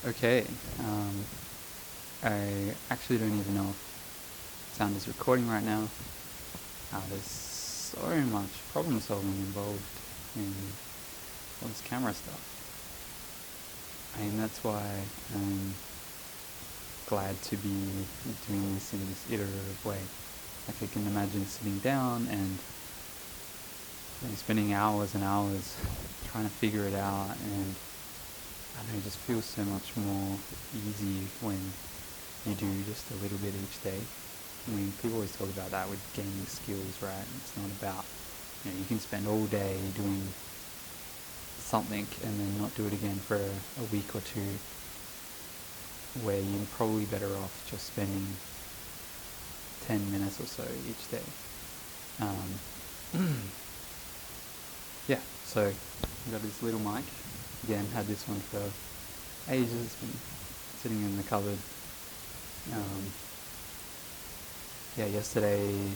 Okay, I actually don't even know if sound is recording right now. There's so much problem solving involved in all this camera stuff. That's why I'm glad to be doing this in this iterative way. Like I can imagine sitting down and spending hours and hours trying to figure it out, and I don't know, it just feels so much more easy when you do just a little bit each day. I mean, people always talk about that with gaining skills, right? It's not about, you can spend all day doing something and then not do it again for a week or two, where you're probably better off just spending 10 minutes or so each day. Yeah, so I've got this little mic. Again, had this one for ages. It's been sitting in the cupboard. Yeah, yesterday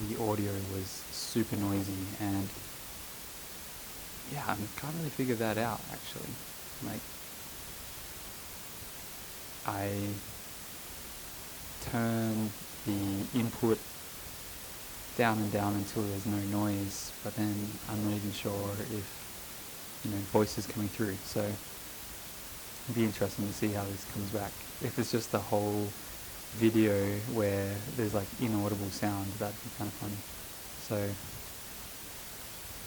the audio was super noisy, and yeah, I can't really figure that out actually. Like, I turn the input down and down until there's no noise, but then I'm not even sure if voice is coming through. So it'd be interesting to see how this comes back. If it's just a whole video where there's like inaudible sound, that'd be kind of funny. So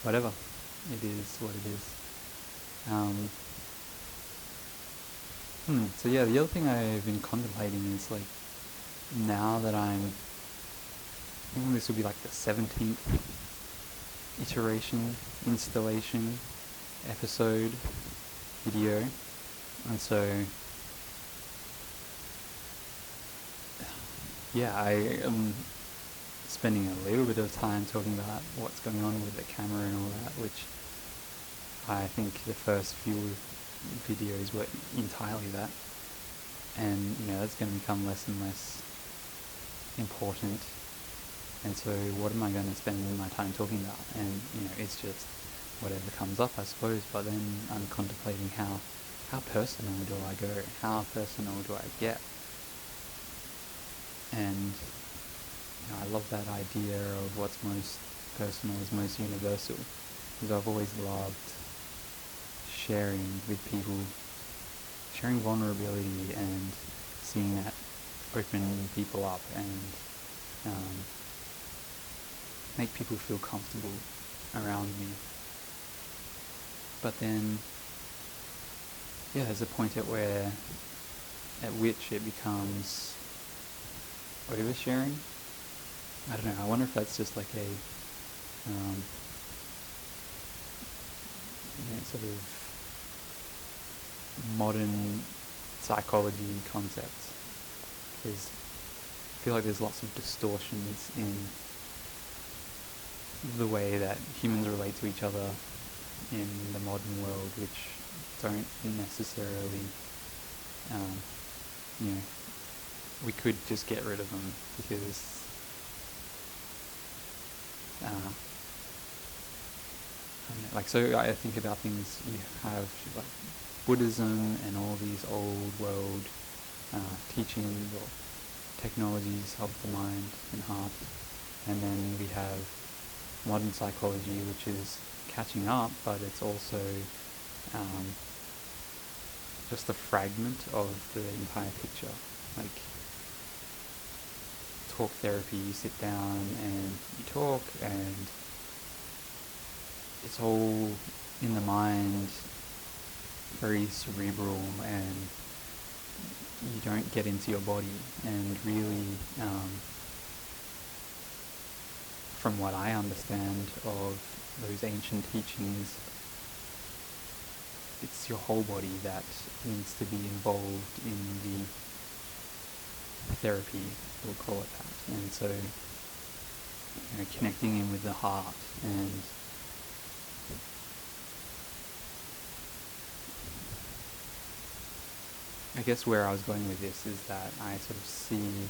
whatever, it is what it is. So yeah, the other thing I've been contemplating is, like, now that I think this will be like the 17th iteration, installation, episode, video, and so yeah, I am spending a little bit of time talking about what's going on with the camera and all that, which I think the first few videos were entirely that, and that's going to become less and less important. And so what am I going to spend my time talking about? And it's just whatever comes up, I suppose. But then I'm contemplating how personal do I go? How personal do I get? And I love that idea of what's most personal is most universal, because I've always loved sharing with people, sharing vulnerability and seeing that open people up and make people feel comfortable around me. But then, yeah, there's a point at which it becomes oversharing. I don't know. I wonder if that's just like a sort of modern psychology concept, because I feel like there's lots of distortions in the way that humans relate to each other in the modern world, which don't necessarily, we could just get rid of them, because so I think about things. You have like Buddhism and all these old world teachings or technologies of the mind and heart, and then we have modern psychology, which is catching up, but it's also just a fragment of the entire picture. Like talk therapy, you sit down and you talk, and it's all in the mind, very cerebral, and you don't get into your body. And really, from what I understand of those ancient teachings, it's your whole body that needs to be involved in the therapy, we'll call it that. And so, connecting in with the heart, and I guess where I was going with this is that I sort of see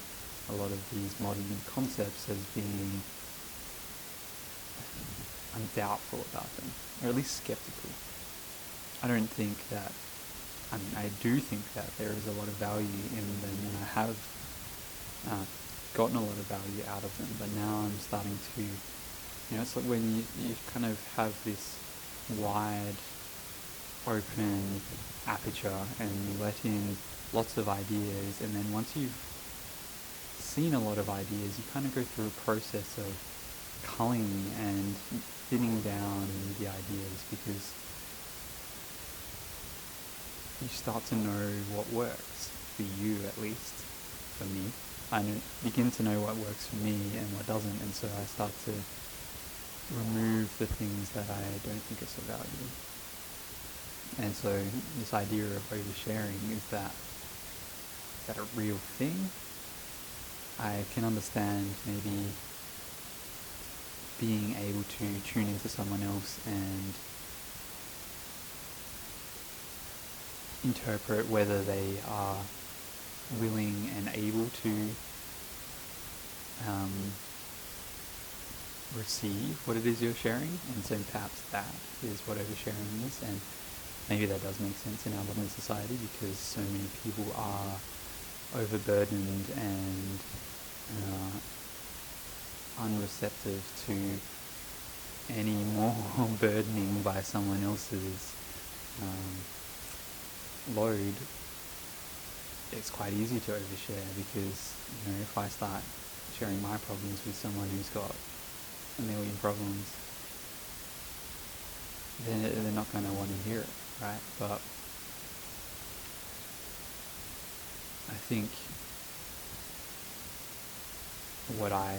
a lot of these modern concepts as being, I'm doubtful about them, or at least skeptical. I don't think that I do think that there is a lot of value in them, and I have gotten a lot of value out of them, but now I'm starting to, it's like when you kind of have this wide open aperture and you let in lots of ideas, and then once you've seen a lot of ideas, you kind of go through a process of culling and thinning down the ideas, because you start to know what works for you, at least for me. I begin to know what works for me and what doesn't, and so I start to remove the things that I don't think are so valuable. And so this idea of oversharing, is that a real thing? I can understand maybe being able to tune into someone else and interpret whether they are willing and able to receive what it is you're sharing, and so perhaps that is what oversharing is. And maybe that does make sense in our modern society, because so many people are overburdened and unreceptive to any more burdening by someone else's load. It's quite easy to overshare, because if I start sharing my problems with someone who's got a million problems, then they're not going to want to hear it, right? But I think what I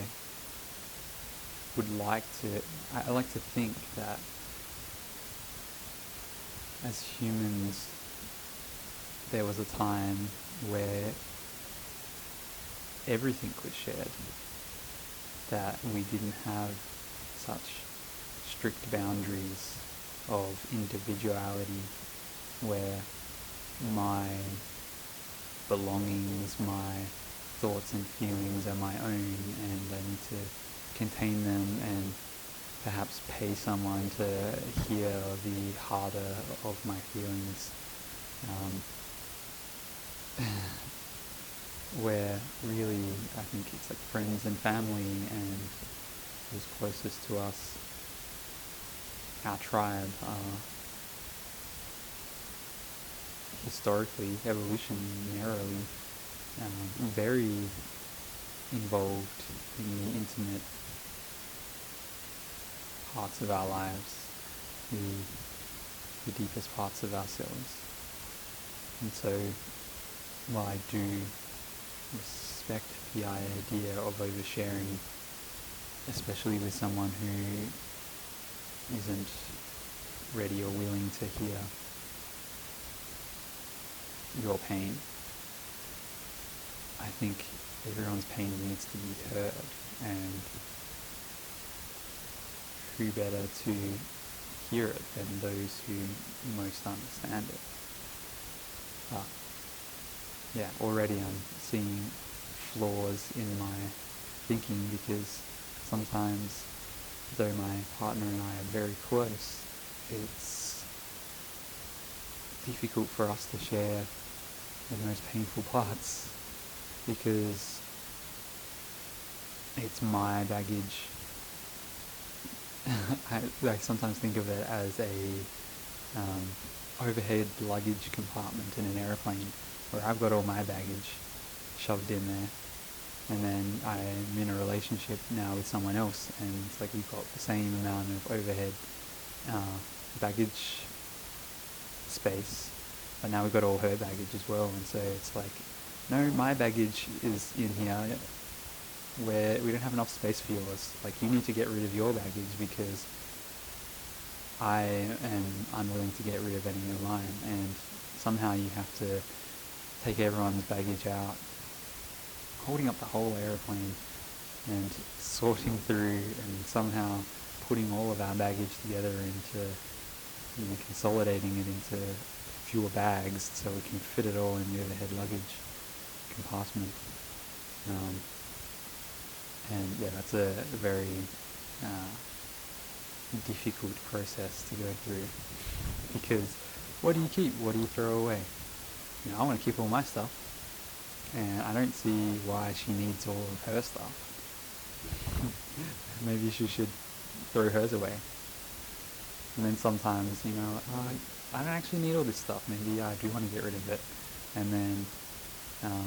like to think that as humans, there was a time where everything was shared, that we didn't have such strict boundaries of individuality, where my belongings, my thoughts and feelings are my own, and I need to contain them and perhaps pay someone to hear the harder of my feelings. Where really I think it's like friends and family and those closest to us, our tribe, are historically, evolutionarily, very involved in the intimate parts of our lives, the deepest parts of ourselves. And so, while I do respect the idea of oversharing, especially with someone who isn't ready or willing to hear your pain, I think everyone's pain needs to be heard, and who better to hear it than those who most understand it. But yeah, already I'm seeing flaws in my thinking, because sometimes, though my partner and I are very close, it's difficult for us to share the most painful parts, because it's my baggage. I sometimes think of it as a overhead luggage compartment in an airplane, where I've got all my baggage shoved in there, and then I'm in a relationship now with someone else, and it's like we've got the same amount of overhead baggage space, but now we've got all her baggage as well, and so it's like, no, my baggage is in here, where we don't have enough space for yours. Like, you need to get rid of your baggage, because I am unwilling to get rid of any of mine, and somehow you have to take everyone's baggage out, holding up the whole airplane and sorting through and somehow putting all of our baggage together into, consolidating it into fewer bags so we can fit it all in the overhead luggage compartment. And yeah, that's a very difficult process to go through, because what do you keep? What do you throw away? I want to keep all my stuff, and I don't see why she needs all of her stuff. Maybe she should throw hers away. And then sometimes, I don't actually need all this stuff. Maybe I do want to get rid of it. And then, I don't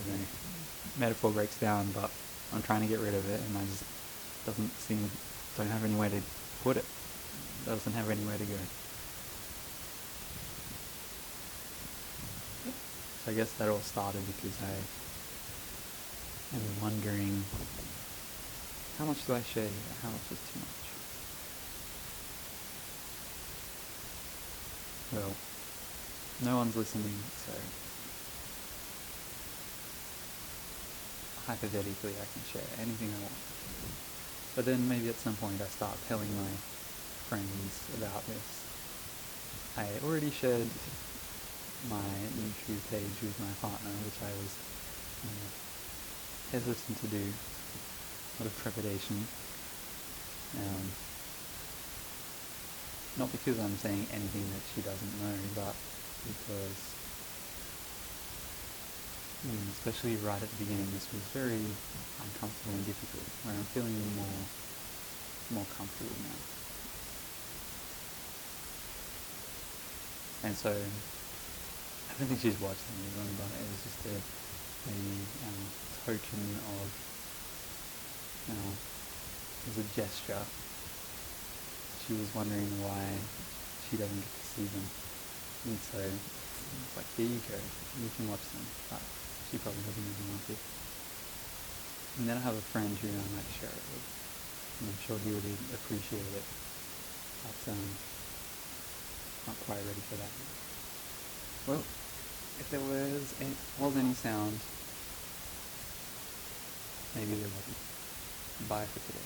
know, metaphor breaks down, but I'm trying to get rid of it, and I just don't have anywhere to put it. Doesn't have anywhere to go. So I guess that all started because I am wondering, how much do I share here? How much is too much? Well, no one's listening, so hypothetically I can share anything I want. But then maybe at some point I start telling my friends about this. I already shared my YouTube page with my partner, which I was hesitant to do, a lot of trepidation. Not because I'm saying anything that she doesn't know, but because, especially right at the beginning, this was very uncomfortable and difficult, where I'm feeling more comfortable now. And so, I don't think she's watched any of them, but it was just a token of, it was a gesture. She was wondering why she doesn't get to see them. And so it's like, here you go, you can watch them. But she probably doesn't even want to. And then I have a friend who I might share it with. And I'm sure he would appreciate it. But not quite ready for that yet. Well, if there was any sound, maybe there wasn't. Bye for today.